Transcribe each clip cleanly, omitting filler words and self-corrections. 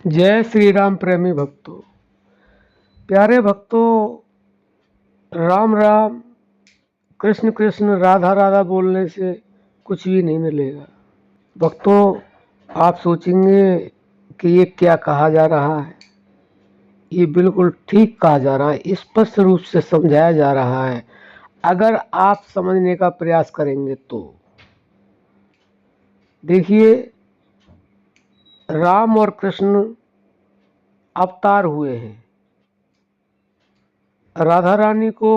जय श्री राम प्रेमी भक्तों। प्यारे भक्तों, राम राम कृष्ण कृष्ण राधा राधा बोलने से कुछ भी नहीं मिलेगा। भक्तों, आप सोचेंगे कि ये क्या कहा जा रहा है। ये बिल्कुल ठीक कहा जा रहा है, स्पष्ट रूप से समझाया जा रहा है। अगर आप समझने का प्रयास करेंगे तो देखिए, राम और कृष्ण अवतार हुए हैं। राधा रानी को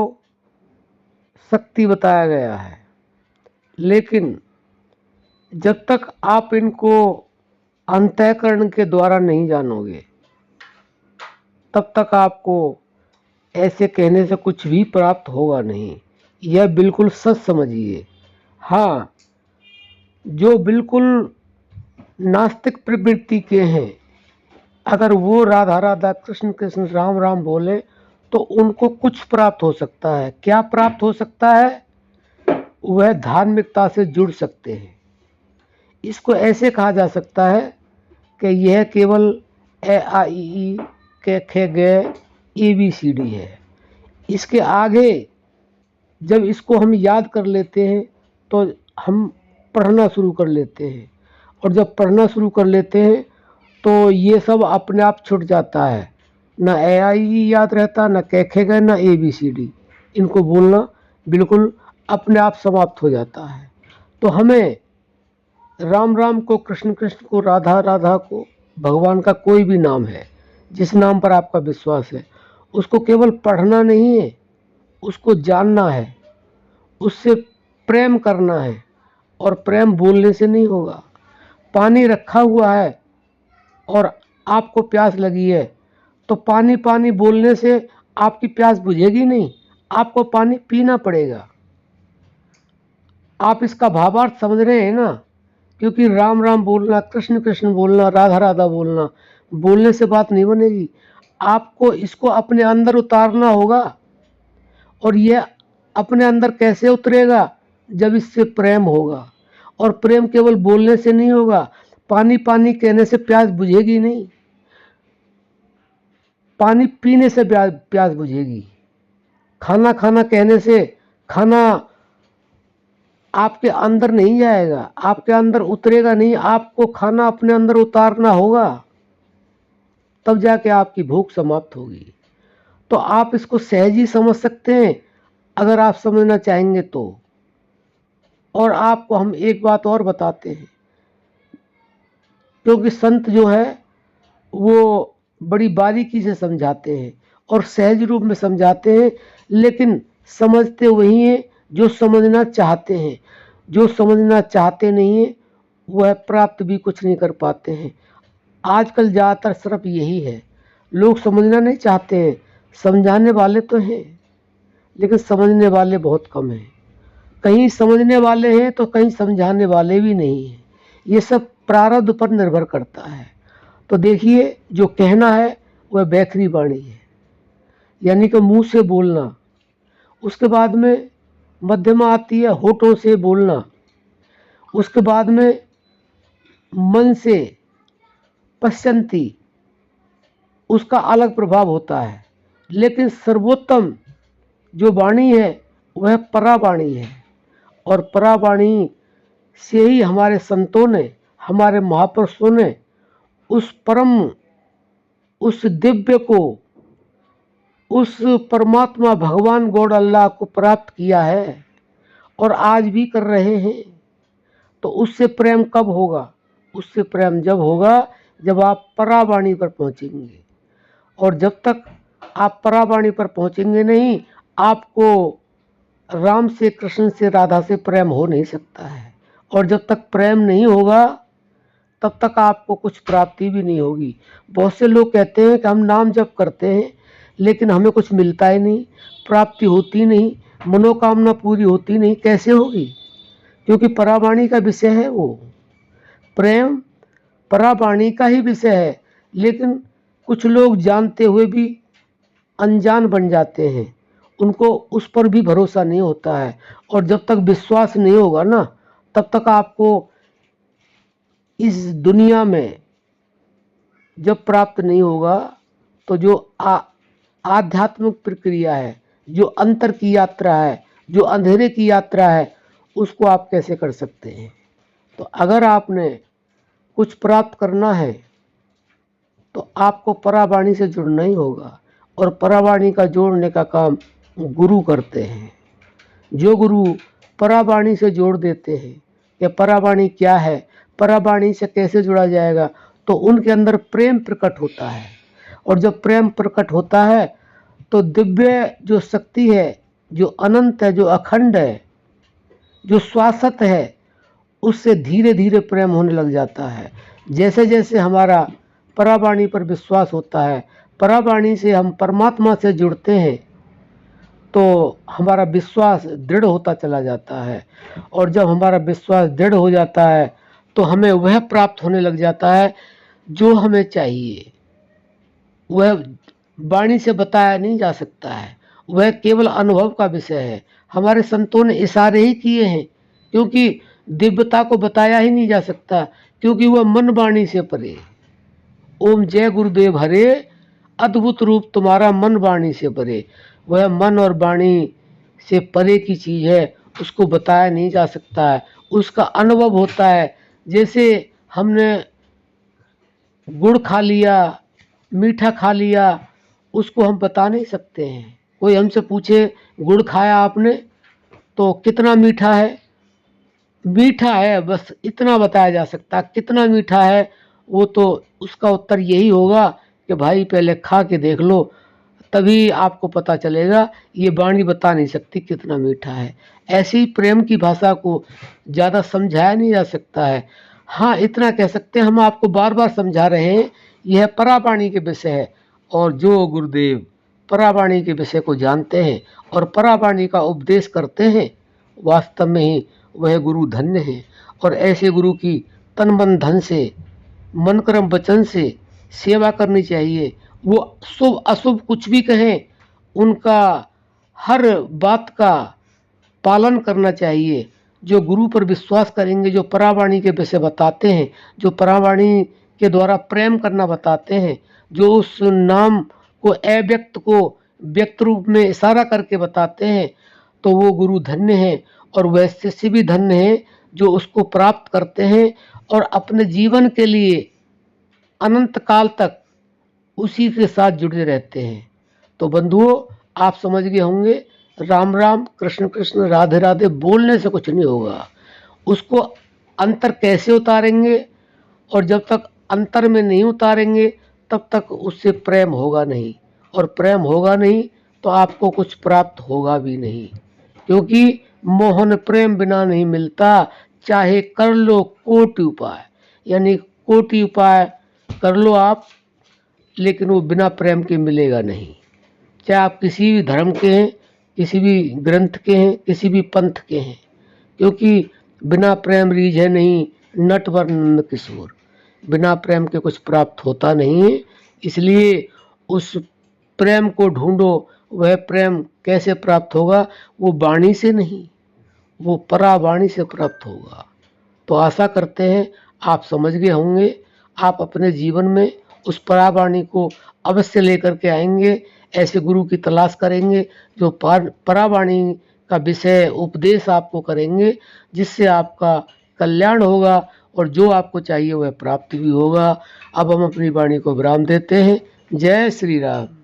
शक्ति बताया गया है, लेकिन जब तक आप इनको अंतःकरण के द्वारा नहीं जानोगे तब तक आपको ऐसे कहने से कुछ भी प्राप्त होगा नहीं। यह बिल्कुल सच समझिए। हाँ, जो बिल्कुल नास्तिक प्रवृत्ति के हैं, अगर वो राधा राधा कृष्ण कृष्ण राम राम बोले तो उनको कुछ प्राप्त हो सकता है। क्या प्राप्त हो सकता है? वह धार्मिकता से जुड़ सकते हैं। इसको ऐसे कहा जा सकता है कि यह केवल ए आ ई ई के खे गे ABCD है। इसके आगे जब इसको हम याद कर लेते हैं तो हम पढ़ना शुरू कर लेते हैं, और जब पढ़ना शुरू कर लेते हैं तो ये सब अपने आप छूट जाता है। ना AIE याद रहता, ना कै खे गए, ना ABCD। इनको बोलना बिल्कुल अपने आप समाप्त हो जाता है। तो हमें राम राम को, कृष्ण कृष्ण को, राधा राधा को, भगवान का कोई भी नाम है जिस नाम पर आपका विश्वास है, उसको केवल पढ़ना नहीं है, उसको जानना है, उससे प्रेम करना है। और प्रेम बोलने से नहीं होगा। पानी रखा हुआ है और आपको प्यास लगी है, तो पानी पानी बोलने से आपकी प्यास बुझेगी नहीं, आपको पानी पीना पड़ेगा। आप इसका भावार्थ समझ रहे हैं ना? क्योंकि राम राम बोलना, कृष्ण कृष्ण बोलना, राधा राधा बोलना, बोलने से बात नहीं बनेगी। आपको इसको अपने अंदर उतारना होगा। और यह अपने अंदर कैसे उतरेगा? जब इससे प्रेम होगा। और प्रेम केवल बोलने से नहीं होगा। पानी पानी कहने से प्यास बुझेगी नहीं, पानी पीने से प्यास बुझेगी। खाना खाना कहने से खाना आपके अंदर नहीं जाएगा, आपके अंदर उतरेगा नहीं। आपको खाना अपने अंदर उतारना होगा, तब जाके आपकी भूख समाप्त होगी। तो आप इसको सहज ही समझ सकते हैं अगर आप समझना चाहेंगे तो। और आपको हम एक बात और बताते हैं, क्योंकि संत जो है वो बड़ी बारीकी से समझाते हैं और सहज रूप में समझाते हैं, लेकिन समझते वही हैं जो समझना चाहते हैं। जो समझना चाहते नहीं हैं वह प्राप्त भी कुछ नहीं कर पाते हैं। आजकल ज़्यादातर सिर्फ यही है, लोग समझना नहीं चाहते हैं। समझाने वाले तो हैं, लेकिन समझने वाले बहुत कम हैं। कहीं समझने वाले हैं तो कहीं समझाने वाले भी नहीं हैं। ये सब प्रारब्ध पर निर्भर करता है। तो देखिए, जो कहना है वह बैखरी वाणी है, यानी कि मुंह से बोलना। उसके बाद में मध्यमा आती है होठों से बोलना। उसके बाद में मन से पश्चंती, उसका अलग प्रभाव होता है। लेकिन सर्वोत्तम जो वाणी है वह परावाणी है। और परावाणी से ही हमारे संतों ने, हमारे महापुरुषों ने उस परम, उस दिव्य को, उस परमात्मा भगवान गॉड अल्लाह को प्राप्त किया है और आज भी कर रहे हैं। तो उससे प्रेम कब होगा? उससे प्रेम जब होगा जब आप परावाणी पर पहुंचेंगे। और जब तक आप परावाणी पर पहुंचेंगे नहीं, आपको राम से, कृष्ण से, राधा से प्रेम हो नहीं सकता है। और जब तक प्रेम नहीं होगा तब तक आपको कुछ प्राप्ति भी नहीं होगी। बहुत से लोग कहते हैं कि हम नाम जप करते हैं लेकिन हमें कुछ मिलता ही नहीं, प्राप्ति होती नहीं, मनोकामना पूरी होती नहीं। कैसे होगी? क्योंकि परावाणी का विषय है वो। प्रेम परावाणी का ही विषय है, लेकिन कुछ लोग जानते हुए भी अनजान बन जाते हैं। उनको उस पर भी भरोसा नहीं होता है। और जब तक विश्वास नहीं होगा ना, तब तक आपको इस दुनिया में जब प्राप्त नहीं होगा तो जो आध्यात्मिक प्रक्रिया है, जो अंतर की यात्रा है, जो अंधेरे की यात्रा है, उसको आप कैसे कर सकते हैं। तो अगर आपने कुछ प्राप्त करना है तो आपको परावाणी से जुड़ना ही होगा, और परावाणी का जोड़ने का काम गुरु करते हैं। जो गुरु परावाणी से जोड़ देते हैं कि परावाणी क्या है, परावाणी से कैसे जुड़ा जाएगा, तो उनके अंदर प्रेम प्रकट होता है। और जब प्रेम प्रकट होता है तो दिव्य जो शक्ति है, जो अनंत है, जो अखंड है, जो शाश्वत है, उससे धीरे धीरे प्रेम होने लग जाता है। जैसे जैसे हमारा परावाणी पर विश्वास होता है, परावाणी से हम परमात्मा से जुड़ते हैं, तो हमारा विश्वास दृढ़ होता चला जाता है। और जब हमारा विश्वास दृढ़ हो जाता है तो हमें वह प्राप्त होने लग जाता है जो हमें चाहिए। वह वाणी से बताया नहीं जा सकता है, वह केवल अनुभव का विषय है। हमारे संतों ने इशारे ही किए हैं, क्योंकि दिव्यता को बताया ही नहीं जा सकता, क्योंकि वह मन वाणी से परे। ओम जय गुरुदेव हरे, अद्भुत रूप तुम्हारा मन वाणी से परे। वह मन और वाणी से परे की चीज़ है, उसको बताया नहीं जा सकता है, उसका अनुभव होता है। जैसे हमने गुड़ खा लिया, मीठा खा लिया, उसको हम बता नहीं सकते हैं। कोई हमसे पूछे गुड़ खाया आपने तो कितना मीठा है, मीठा है, बस इतना बताया जा सकता। कितना मीठा है वो तो उसका उत्तर यही होगा कि भाई पहले खा के देख लो, तभी आपको पता चलेगा। ये वाणी बता नहीं सकती कितना मीठा है। ऐसी ही प्रेम की भाषा को ज़्यादा समझाया नहीं जा सकता है। हाँ, इतना कह सकते हैं, हम आपको बार बार समझा रहे हैं, यह परावाणी के विषय है। और जो गुरुदेव परावाणी के विषय को जानते हैं और परावाणी का उपदेश करते हैं, वास्तव में ही वह गुरु धन्य है। और ऐसे गुरु की तन मन धन से, मन कर्म वचन से सेवा करनी चाहिए। वो शुभ अशुभ कुछ भी कहें, उनका हर बात का पालन करना चाहिए। जो गुरु पर विश्वास करेंगे, जो परावाणी के विषय बताते हैं, जो परावाणी के द्वारा प्रेम करना बताते हैं, जो उस नाम को अव्यक्त को व्यक्त रूप में इशारा करके बताते हैं, तो वो गुरु धन्य है। और वह शिष्य भी धन्य है जो उसको प्राप्त करते हैं और अपने जीवन के लिए अनंत काल तक उसी के साथ जुड़े रहते हैं। तो बंधुओं, आप समझ गए होंगे, राम राम, कृष्ण कृष्ण, राधे राधे बोलने से कुछ नहीं होगा। उसको अंतर कैसे उतारेंगे, और जब तक अंतर में नहीं उतारेंगे तब तक उससे प्रेम होगा नहीं, और प्रेम होगा नहीं तो आपको कुछ प्राप्त होगा भी नहीं। क्योंकि मोहन प्रेम बिना नहीं मिलता, चाहे कर लो कोटि उपाय। यानी कोटि उपाय कर लो आप, लेकिन वो बिना प्रेम के मिलेगा नहीं। चाहे आप किसी भी धर्म के हैं, किसी भी ग्रंथ के हैं, किसी भी पंथ के हैं, क्योंकि बिना प्रेम रीझ है नहीं, नटवर नंद किशोर। बिना प्रेम के कुछ प्राप्त होता नहीं है। इसलिए उस प्रेम को ढूंढो। वह प्रेम कैसे प्राप्त होगा? वो वाणी से नहीं, वो परावाणी से प्राप्त होगा। तो आशा करते हैं आप समझ गए होंगे। आप अपने जीवन में उस परावाणी को अवश्य लेकर के आएंगे। ऐसे गुरु की तलाश करेंगे जो परावाणी का विषय उपदेश आपको करेंगे, जिससे आपका कल्याण होगा और जो आपको चाहिए वह प्राप्त भी होगा। अब हम अपनी वाणी को विराम देते हैं। जय श्री राम।